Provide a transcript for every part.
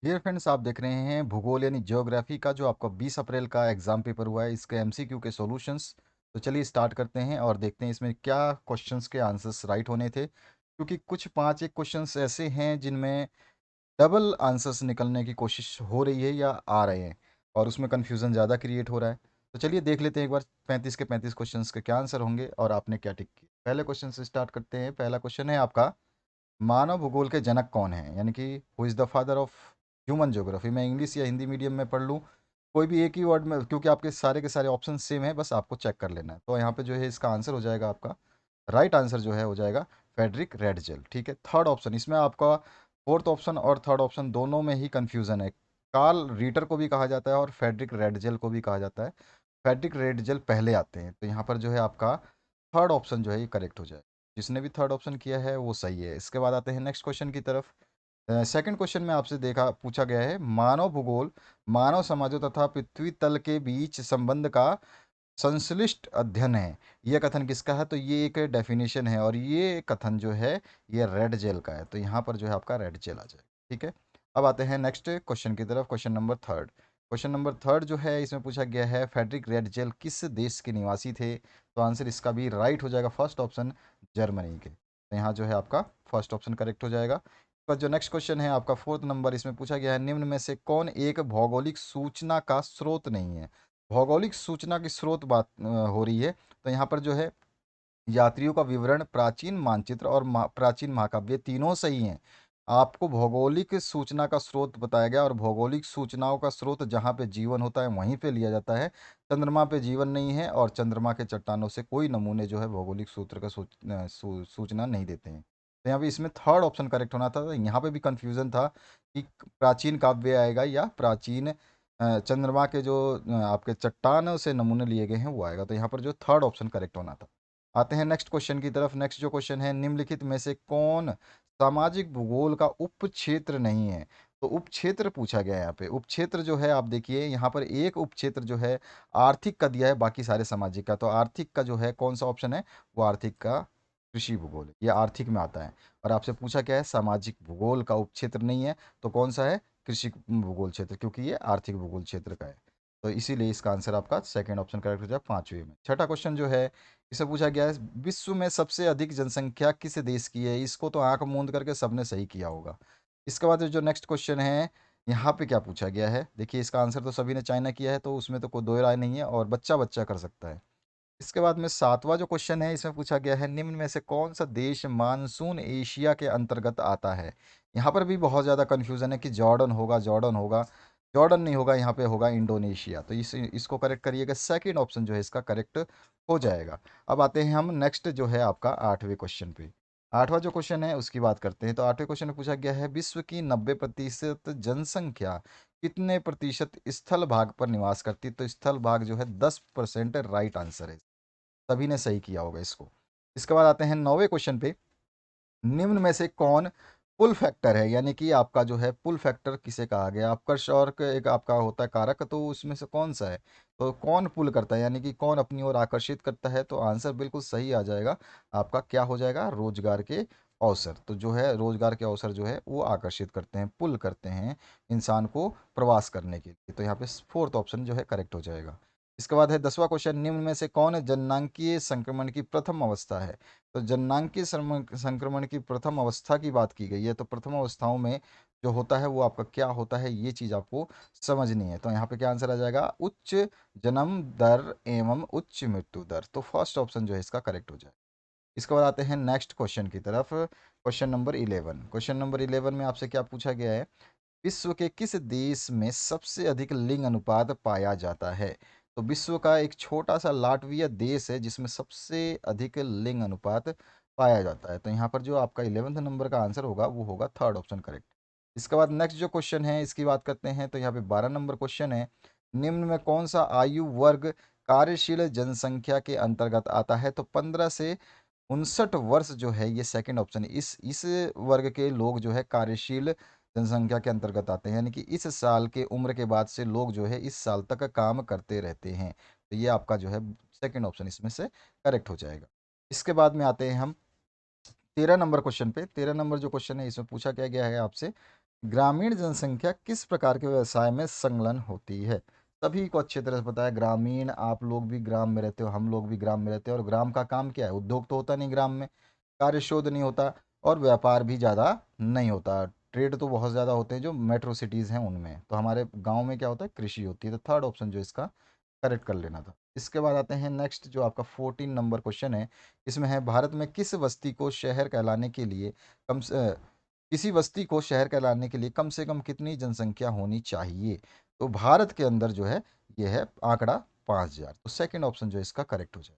Dear friends, आप देख रहे हैं भूगोल यानी ज्योग्राफी का जो आपका 20 अप्रैल का एग्जाम पेपर हुआ है, इसके एमसीक्यू के सॉल्यूशंस। तो चलिए स्टार्ट करते हैं और देखते हैं इसमें क्या क्वेश्चंस के आंसर्स राइट होने थे, क्योंकि कुछ पांच एक क्वेश्चंस ऐसे हैं जिनमें डबल आंसर्स निकलने की कोशिश हो रही है या आ रहे हैं, और उसमें कन्फ्यूज़न ज़्यादा क्रिएट हो रहा है। तो चलिए देख लेते हैं एक बार 35 के 35 क्वेश्चंस के क्या आंसर होंगे और आपने क्या टिक किया। पहले क्वेश्चन से स्टार्ट करते हैं। पहला क्वेश्चन है आपका, मानव भूगोल के जनक कौन है, यानी कि who is the father of human geography. मैं इंग्लिश या हिंदी मीडियम में पढ़ लूँ, कोई भी एक ही वर्ड में, क्योंकि आपके सारे के सारे ऑप्शन सेम है, बस आपको चेक कर लेना है। तो यहाँ पे जो है इसका आंसर हो जाएगा, आपका राइट आंसर जो है हो जाएगा फेडरिक रेडजेल। ठीक है, थर्ड ऑप्शन, इसमें आपका फोर्थ ऑप्शन और थर्ड ऑप्शन दोनों में ही कन्फ्यूज़न है। कार्ल रीटर को भी कहा जाता है और फेडरिक रेडजेल को भी कहा जाता है। फेडरिक रेडजेल पहले आते हैं, तो यहाँ पर जो है आपका थर्ड ऑप्शन जो है ये करेक्ट हो जाएगा। जिसने भी थर्ड ऑप्शन किया है वो सही है। इसके बाद आते हैं नेक्स्ट क्वेश्चन की तरफ। सेकंड क्वेश्चन में आपसे देखा पूछा गया है, मानव भूगोल मानव समाजों तथा पृथ्वी तल के बीच संबंध का संश्लिष्ट अध्ययन है। यह कथन किसका है? तो ये एक डेफिनेशन है और ये कथन जो है ये रेड जेल का है। तो यहाँ पर जो है आपका रेड जेल आ जाएगा। ठीक है, अब आते हैं नेक्स्ट क्वेश्चन की तरफ। Question number third. Question number third जो है इसमें पूछा गया है, फेडरिक रेड जेल किस देश के निवासी थे? तो आंसर इसका भी राइट हो जाएगा, फर्स्ट ऑप्शन जर्मनी के। तो यहाँ जो है आपका फर्स्ट ऑप्शन करेक्ट हो जाएगा। तो जो नेक्स्ट क्वेश्चन है आपका फोर्थ नंबर, इसमें पूछा गया है, निम्न में से कौन एक भौगोलिक सूचना का स्रोत नहीं है? भौगोलिक सूचना की स्रोत बात हो रही है। तो यहाँ पर जो है यात्रियों का विवरण, प्राचीन मानचित्र और प्राचीन महाकाव्य तीनों सही हैं। आपको भौगोलिक सूचना का स्रोत बताया गया, और भौगोलिक सूचनाओं का स्रोत जहाँ पे जीवन होता है वहीं पे लिया जाता है। चंद्रमा पे जीवन नहीं है और चंद्रमा के चट्टानों से कोई नमूने जो है भौगोलिक सूत्र का सूचना नहीं देते हैं। तो यहाँ पे इसमें थर्ड ऑप्शन करेक्ट होना था। तो यहाँ पे भी कंफ्यूजन था कि प्राचीन काव्य आएगा या प्राचीन चंद्रमा के जो आपके चट्टानों से नमूने लिए गए हैं वो आएगा। तो यहाँ पर जो थर्ड ऑप्शन करेक्ट होना था। आते हैं नेक्स्ट क्वेश्चन की तरफ। नेक्स्ट जो क्वेश्चन है, निम्नलिखित में से कौन सामाजिक भूगोल का उपक्षेत्र नहीं है? तो उपक्षेत्र पूछा गया है यहाँ पे। उपक्षेत्र जो है आप देखिए यहाँ पर एक उपक्षेत्र जो है आर्थिक का दिया है, बाकी सारे सामाजिक का। तो आर्थिक का जो है कौन सा ऑप्शन है? वो आर्थिक का कृषि भूगोल है, ये आर्थिक में आता है। और आपसे पूछा क्या है, सामाजिक भूगोल का उपक्षेत्र नहीं है, तो कौन सा है? कृषि भूगोल क्षेत्र, क्योंकि ये आर्थिक भूगोल क्षेत्र का है। तो इसीलिए इसका आंसर आपका सेकंड ऑप्शन करेक्ट हो जाए पांचवें में। छठा क्वेश्चन जो है इसे पूछा गया है, विश्व में सबसे अधिक जनसंख्या किस देश की है? इसको तो आंख मूंद करके सबने सही किया होगा। इसके बाद जो नेक्स्ट क्वेश्चन है, यहाँ पे क्या पूछा गया है? देखिए इसका आंसर तो सभी ने चाइना किया है, तो उसमें तो कोई दो राय नहीं है, और बच्चा बच्चा कर सकता है। इसके बाद में सातवां जो क्वेश्चन है इसमें पूछा गया है, निम्न में से कौन सा देश मानसून एशिया के अंतर्गत आता है? यहाँ पर भी बहुत ज़्यादा कन्फ्यूज़न है कि जॉर्डन होगा, जॉर्डन होगा। जॉर्डन नहीं होगा, यहाँ पे होगा इंडोनेशिया। तो इसको करेक्ट करिएगा, सेकंड ऑप्शन जो है इसका करेक्ट हो जाएगा। अब आते हैं हम नेक्स्ट जो है आपका आठवें क्वेश्चन पे। आठवां जो क्वेश्चन है उसकी बात करते हैं। तो आठवें क्वेश्चन में पूछा गया है, विश्व की 90% जनसंख्या कितने प्रतिशत स्थल भाग पर निवास करती है? तो स्थल भाग जो है 10% राइट आंसर है। सभी ने सही किया होगा इसको। इसके बाद आते हैं नौवे क्वेश्चन पे, निम्न में से कौन पुल फैक्टर है? यानी कि आपका जो है पुल फैक्टर किसे कहा गया? आपका और एक आपका होता है कारक, तो उसमें से कौन सा है? तो कौन पुल करता है, यानी कि कौन अपनी ओर आकर्षित करता है? तो आंसर बिल्कुल सही आ जाएगा आपका, क्या हो जाएगा? रोजगार के अवसर। तो जो है रोजगार के अवसर जो है वो आकर्षित करते हैं, पुल करते हैं इंसान को प्रवास करने के लिए। तो यहाँ पे फोर्थ ऑप्शन जो है करेक्ट हो जाएगा। इसके बाद है 10वां क्वेश्चन, निम्न में से कौन जननांकीय संक्रमण की प्रथम अवस्था है? तो जननांकीय संक्रमण की प्रथम अवस्था की बात की गई है। तो प्रथम अवस्थाओं में जो होता है वो आपका क्या होता है, ये चीज़ आपको समझनी है। तो यहाँ पे क्या आंसर आ जाएगा? उच्च जन्म दर एवं उच्च मृत्यु दर। तो फर्स्ट ऑप्शन जो है इसका करेक्ट हो जाए। इसके बाद आते हैं नेक्स्ट क्वेश्चन की तरफ। Question number 11। क्वेश्चन नंबर 11 में आपसे क्या पूछा गया है, विश्व के किस देश में सबसे अधिक लिंग अनुपात पाया जाता है? तो विश्व का एक छोटा सा लाटविया देश है जिसमें सबसे अधिक लिंग अनुपात पाया जाता है। तो यहाँ पर जो आपका 11वें नंबर का आंसर होगा वो होगा थर्ड ऑप्शन करेक्ट। इसके बाद नेक्स्ट जो क्वेश्चन है इसकी बात करते हैं। तो यहाँ पे 12 नंबर क्वेश्चन है, निम्न में कौन सा आयु वर्ग कार्यशील जनसंख्या के अंतर्गत आता है? तो 15 से 59 वर्ष जो है ये सेकंड ऑप्शन है। इस वर्ग के लोग जो है कार्यशील जनसंख्या के अंतर्गत आते हैं, यानी कि इस साल के उम्र के बाद से लोग जो है इस साल तक काम करते रहते हैं। तो ये आपका जो है सेकंड ऑप्शन इसमें से करेक्ट हो जाएगा। इसके बाद में आते हैं हम 13 नंबर क्वेश्चन पे। 13 नंबर जो क्वेश्चन है इसमें पूछा क्या गया है आपसे, ग्रामीण जनसंख्या किस प्रकार के व्यवसाय में संलग्न होती है? सभी को अच्छी तरह से पता है, ग्रामीण, आप लोग भी ग्राम में रहते हो, हम लोग भी ग्राम में रहते हैं, और ग्राम का काम क्या है? उद्योग तो होता नहीं ग्राम में, कार्य शोध नहीं होता, और व्यापार भी ज़्यादा नहीं होता। ट्रेड तो बहुत ज़्यादा होते हैं जो मेट्रो सिटीज़ हैं उनमें, तो हमारे गांव में क्या होता है? कृषि होती है। तो थर्ड ऑप्शन जो इसका करेक्ट कर लेना था। इसके बाद आते हैं नेक्स्ट, जो आपका 14 नंबर क्वेश्चन है। इसमें है, भारत में किस बस्ती को शहर कहलाने के लिए कम से किसी बस्ती को शहर कहलाने के लिए कम से कम कितनी जनसंख्या होनी चाहिए? तो भारत के अंदर जो है ये है आंकड़ा 5,000। तो सेकंड ऑप्शन जो है इसका करेक्ट हो जाए।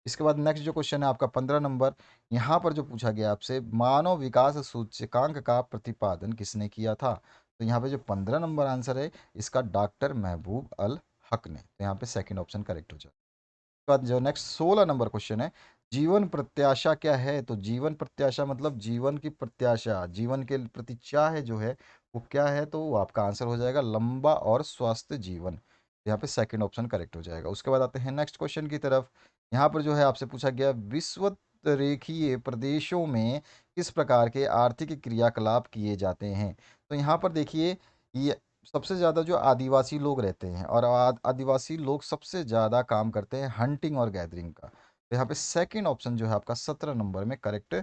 इसके बाद नेक्स्ट जो क्वेश्चन है आपका 15 नंबर, यहाँ पर जो पूछा गया आपसे, मानव विकास सूचकांक का प्रतिपादन किसने किया था? तो यहाँ पे जो 15 नंबर आंसर है इसका डॉक्टर महबूब अल हक ने। तो यहाँ पे सेकंड ऑप्शन करेक्ट हो जाए। उसके बाद जो नेक्स्ट 16 नंबर क्वेश्चन है, जीवन प्रत्याशा क्या है? तो जीवन प्रत्याशा मतलब जीवन की प्रत्याशा, जीवन के प्रति चाह जो है वो क्या है? तो वो आपका आंसर हो जाएगा लंबा और स्वस्थ जीवन। यहाँ पे सेकंड ऑप्शन करेक्ट हो जाएगा। उसके बाद आते हैं नेक्स्ट क्वेश्चन की तरफ। यहाँ पर जो है आपसे पूछा गया, विश्व रेखीय प्रदेशों में किस प्रकार के आर्थिक क्रियाकलाप किए जाते हैं? तो यहाँ पर देखिए, ये सबसे ज़्यादा जो आदिवासी लोग रहते हैं, और आदिवासी लोग सबसे ज़्यादा काम करते हैं हंटिंग और गैदरिंग का। तो यहाँ पे सेकंड ऑप्शन जो है आपका 17 नंबर में करेक्ट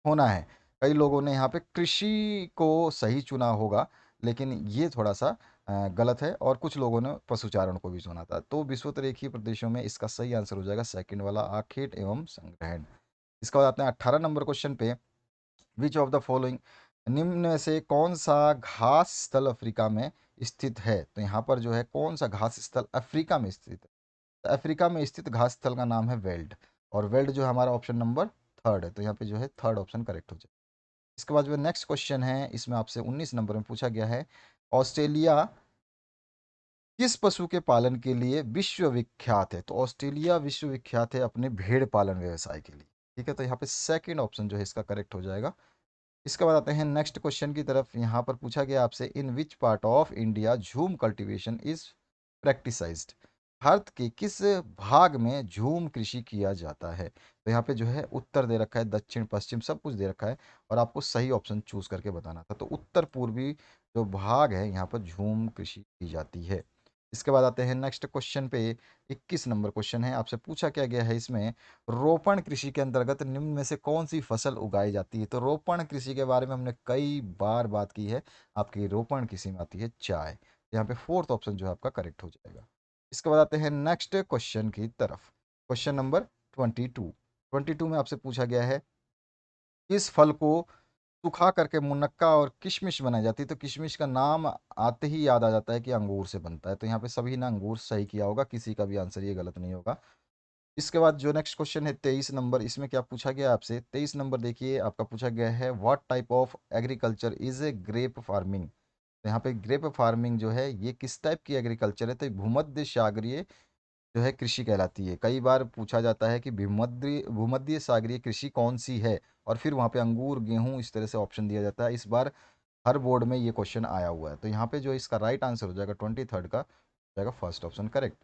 होना है। कई लोगों ने यहाँ पे कृषि को सही चुना होगा, लेकिन ये थोड़ा सा गलत है, और कुछ लोगों ने पशुचारण को भी चुना था। तो विषुवत प्रदेशों में इसका सही आंसर हो जाएगा सेकंड वाला, आखेट एवं संग्रहण। इसके बाद आते हैं 18 नंबर क्वेश्चन पे, विच ऑफ द फॉलोइंग, निम्न में से कौन सा घास स्थल अफ्रीका में स्थित है? तो यहाँ पर जो है कौन सा घास स्थल अफ्रीका में स्थित है? तो अफ्रीका में स्थित घास स्थल का नाम है वेल्ड, और वेल्ड जो है हमारा ऑप्शन नंबर थर्ड है। तो यहाँ पे जो है थर्ड ऑप्शन करेक्ट हो जाए। इसके बाद जो नेक्स्ट क्वेश्चन है, इसमें आपसे 19 नंबर में पूछा गया है, ऑस्ट्रेलिया किस पशु के पालन के लिए विश्व विख्यात है? तो ऑस्ट्रेलिया विश्व विख्यात है अपने भेड़ पालन व्यवसाय के लिए। ठीक है, तो यहाँ पे सेकंड ऑप्शन जो है इसका करेक्ट हो जाएगा। इसके बाद आते हैं नेक्स्ट क्वेश्चन की तरफ। यहाँ पर पूछा गया आपसे, इन विच पार्ट ऑफ इंडिया झूम कल्टीवेशन इज प्रैक्टिसाइज्ड? भारत के किस भाग में झूम कृषि किया जाता है? तो यहाँ पे जो है उत्तर दे रखा है, दक्षिण पश्चिम सब कुछ दे रखा है, और आपको सही ऑप्शन चूज करके बताना था। तो उत्तर पूर्वी जो भाग है यहाँ पर झूम कृषि की जाती है। इसके बाद आते हैं नेक्स्ट क्वेश्चन पे। 21 नंबर क्वेश्चन है, आपसे पूछा क्या गया है इसमें, रोपण कृषि के अंतर्गत निम्न में से कौन सी फसल उगाई जाती है? तो रोपण कृषि के बारे में हमने कई बार बात की है। आपकी रोपण कृषि में आती है चाय। यहाँ पे फोर्थ ऑप्शन जो है आपका करेक्ट हो जाएगा। इसके बाद आते हैं नेक्स्ट क्वेश्चन की तरफ। क्वेश्चन नंबर 22 में आपसे पूछा गया है, किस फल को सुखा करके मुनक्का और किशमिश बनाई जाती है? तो किशमिश का नाम आते ही याद आ जाता है कि अंगूर से बनता है। तो यहाँ पे सभी ने अंगूर सही किया होगा, किसी का भी आंसर ये गलत नहीं होगा। इसके बाद जो नेक्स्ट क्वेश्चन है 23 नंबर, इसमें क्या पूछा गया आपसे? 23 नंबर देखिए, आपका पूछा गया है, what type of agriculture is a grape farming? तो यहाँ पे ग्रेप फार्मिंग जो है ये किस टाइप की एग्रीकल्चर है? तो भूमध्य सागरीय जो है कृषि कहलाती है। कई बार पूछा जाता है कि भूमध्य भूमध्य सागरीय कृषि कौन सी है, और फिर वहाँ पे अंगूर, गेहूं, इस तरह से ऑप्शन दिया जाता है। इस बार हर बोर्ड में ये क्वेश्चन आया हुआ है। तो यहाँ पे जो इसका राइट आंसर हो जाएगा 23 का, हो जाएगा फर्स्ट ऑप्शन करेक्ट।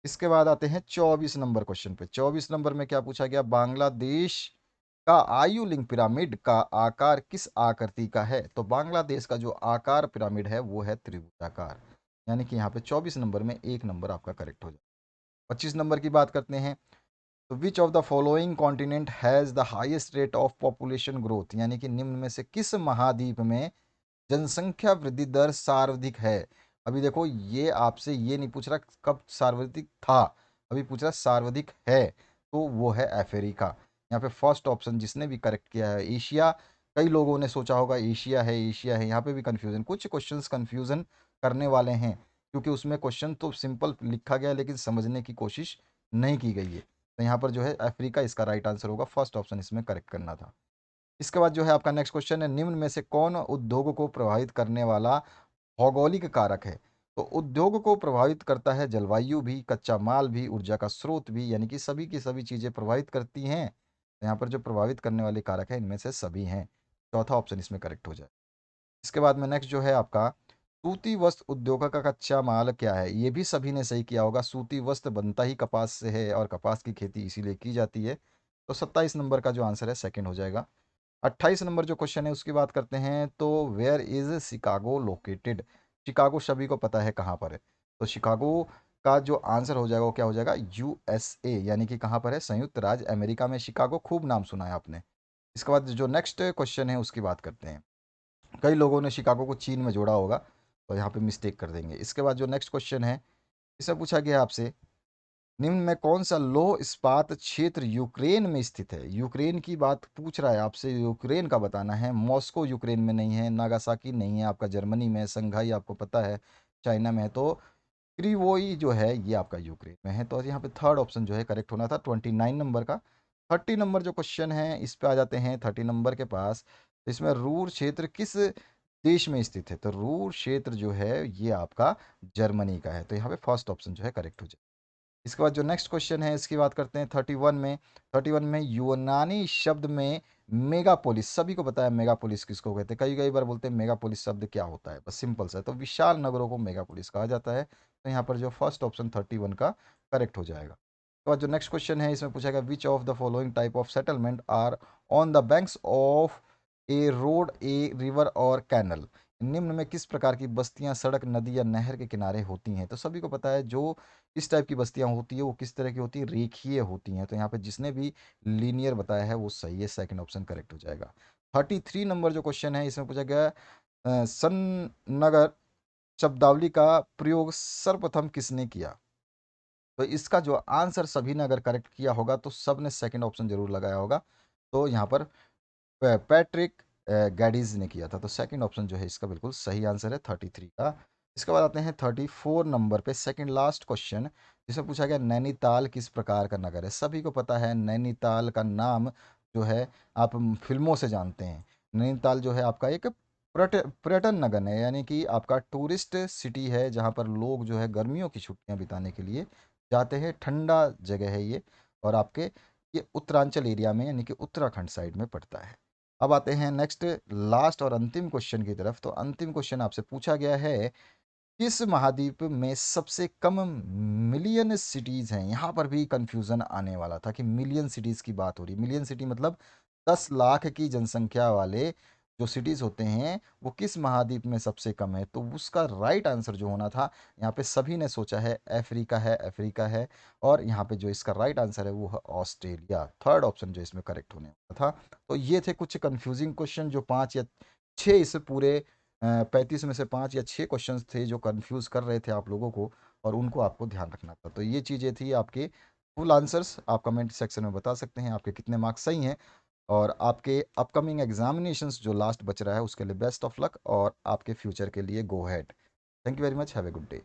इसके बाद आते हैं 24 नंबर क्वेश्चन पे। 24 नंबर में क्या पूछा गया, बांग्लादेश का आयु लिंग पिरामिड का आकार किस आकृति का है? तो बांग्लादेश का जो आकार पिरामिड है वो है त्रिभुजाकार। यानी कि यहाँ पे 24 नंबर में एक नंबर आपका करेक्ट हो जाए। 25 नंबर की बात करते हैं। तो विच of the following continent has the highest rate of population growth? यानी कि निम्न में से किस महाद्वीप में जनसंख्या वृद्धि दर सर्वाधिक है? अभी देखो, ये आपसे ये नहीं पूछ रहा कब सर्वाधिक था, अभी पूछ रहा सर्वाधिक है। तो वो है अफ्रीका। यहाँ पे फर्स्ट ऑप्शन जिसने भी करेक्ट किया है एशिया। कई लोगों ने सोचा होगा एशिया है, एशिया है, यहाँ पे भी कंफ्यूजन, कुछ क्वेश्चंस कंफ्यूजन करने वाले हैं, क्योंकि उसमें क्वेश्चन तो सिंपल लिखा गया है लेकिन समझने की कोशिश नहीं की गई है। तो यहाँ पर जो है अफ्रीका इसका राइट आंसर होगा, फर्स्ट ऑप्शन इसमें करेक्ट करना था। इसके बाद जो है आपका नेक्स्ट क्वेश्चन है, निम्न में से कौन उद्योग को प्रभावित करने वाला भौगोलिक कारक है? तो उद्योग को प्रभावित करता है जलवायु भी, कच्चा माल भी, ऊर्जा का स्रोत भी, यानी कि सभी की सभी चीजें प्रभावित करती हैं। तो यहाँ पर जो प्रभावित करने वाले कारक है इनमें से सभी हैं। चौथा ऑप्शन इसमें करेक्ट हो जाए। इसके बाद में नेक्स्ट जो है आपका, सूती वस्त्र उद्योग का कच्चा माल क्या है? ये भी सभी ने सही किया होगा, सूती वस्त्र बनता ही कपास से है, और कपास की खेती इसीलिए की जाती है। तो 27 नंबर का जो आंसर है सेकंड हो जाएगा। 28 नंबर जो क्वेश्चन है उसकी बात करते हैं। तो where is Chicago located? Chicago सभी को पता है कहाँ पर है। तो शिकागो का जो आंसर हो जाएगा वो क्या हो जाएगा? यूएसए, यानी कि कहाँ पर है? संयुक्त राज्य अमेरिका में शिकागो, खूब नाम सुना है आपने। इसके बाद जो नेक्स्ट क्वेश्चन है उसकी बात करते हैं। कई लोगों ने शिकागो को चीन में जोड़ा होगा, तो यहाँ पे मिस्टेक कर देंगे। इसके बाद जो नेक्स्ट क्वेश्चन है इसमें पूछा गया है आपसे, निम्न में कौन सा लौह इस्पात क्षेत्र यूक्रेन में स्थित है? यूक्रेन की बात पूछ रहा है आपसे, यूक्रेन का बताना है। मॉस्को यूक्रेन में नहीं है, नागासाकी नहीं है, आपका जर्मनी में है, संघाई आपको पता है चाइना में है, तो क्रीवोई जो है ये आपका यूक्रेन में है। तो यहाँ पे थर्ड ऑप्शन जो है करेक्ट होना था 29 नंबर का। 30 नंबर जो क्वेश्चन है इस पे आ जाते हैं। 30 नंबर के पास इसमें रूर क्षेत्र किस देश में स्थित है? तो रूर क्षेत्र जो है ये आपका जर्मनी का है। तो यहाँ पे फर्स्ट ऑप्शन जो है करेक्ट हो जाए। इसके बाद जो नेक्स्ट क्वेश्चन है इसकी बात करते हैं 31 में। 31 में यूनानी शब्द में मेगापोलिस, सभी को पता है मेगापोलिस किसको कहते हैं। कई कई बार बोलते हैं मेगापोलिस शब्द क्या होता है, बस सिंपल सा है। तो विशाल नगरों को मेगापोलिस कहा जाता है। तो यहाँ पर जो फर्स्ट ऑप्शन 31 का करेक्ट हो जाएगा। तो जो नेक्स्ट क्वेश्चन है इसमें पूछा गया which of the following type of settlement are on the banks of a road, a river और कैनल? निम्न में किस प्रकार की बस्तियां सड़क, नदी या नहर के किनारे होती हैं? तो सभी को पता है जो इस टाइप की बस्तियां होती है वो किस तरह की होती है? रेखीय होती हैं। तो यहाँ पे जिसने भी लीनियर बताया है वो सही है, सेकंड ऑप्शन करेक्ट हो जाएगा। 33 नंबर जो क्वेश्चन है इसमें पूछा गया सन नगर शब्दावली का प्रयोग सर्वप्रथम किसने किया? तो इसका जो आंसर सभी ने अगर करेक्ट किया होगा तो सब ने सेकंड ऑप्शन जरूर लगाया होगा। तो यहाँ पर पैट्रिक गैडीज ने किया था। तो सेकंड ऑप्शन जो है इसका बिल्कुल सही आंसर है 33 का। इसके बाद आते हैं 34 नंबर पे, सेकंड लास्ट क्वेश्चन, जिसमें पूछा गया नैनीताल किस प्रकार का नगर है? सभी को पता है नैनीताल का नाम जो है आप फिल्मों से जानते हैं। नैनीताल जो है आपका एक पर्यटन नगर है, यानी कि आपका टूरिस्ट सिटी है जहाँ पर लोग जो है गर्मियों की छुट्टियाँ बिताने के लिए जाते हैं। ठंडा जगह है ये, और आपके ये उत्तरांचल एरिया में यानी कि उत्तराखंड साइड में पड़ता है। अब आते हैं नेक्स्ट लास्ट और अंतिम क्वेश्चन की तरफ। तो अंतिम क्वेश्चन आपसे पूछा गया है किस महाद्वीप में सबसे कम मिलियन सिटीज हैं? यहाँ पर भी कंफ्यूजन आने वाला था कि मिलियन सिटीज की बात हो रही। मिलियन सिटी मतलब 10 लाख की जनसंख्या वाले जो सिटीज होते हैं वो किस महाद्वीप में सबसे कम है? तो उसका राइट आंसर जो होना था, यहाँ पे सभी ने सोचा है अफ्रीका है, अफ्रीका है। और यहाँ पे जो इसका राइट आंसर है वो है ऑस्ट्रेलिया, थर्ड ऑप्शन जो इसमें करेक्ट होने वाला था। तो ये थे कुछ कंफ्यूजिंग क्वेश्चन, जो 5 या 6 इस पूरे 35 में से 5 या 6 क्वेश्चंस थे जो कंफ्यूज कर रहे थे आप लोगों को, और उनको आपको ध्यान रखना था। तो ये चीज़ें थी आपके फुल आंसर्स। आप कमेंट सेक्शन में बता सकते हैं आपके कितने मार्क्स सही हैं, और आपके अपकमिंग एग्जामिनेशंस जो लास्ट बच रहा है उसके लिए बेस्ट ऑफ लक, और आपके फ्यूचर के लिए go ahead. Thank you very much, have a good day.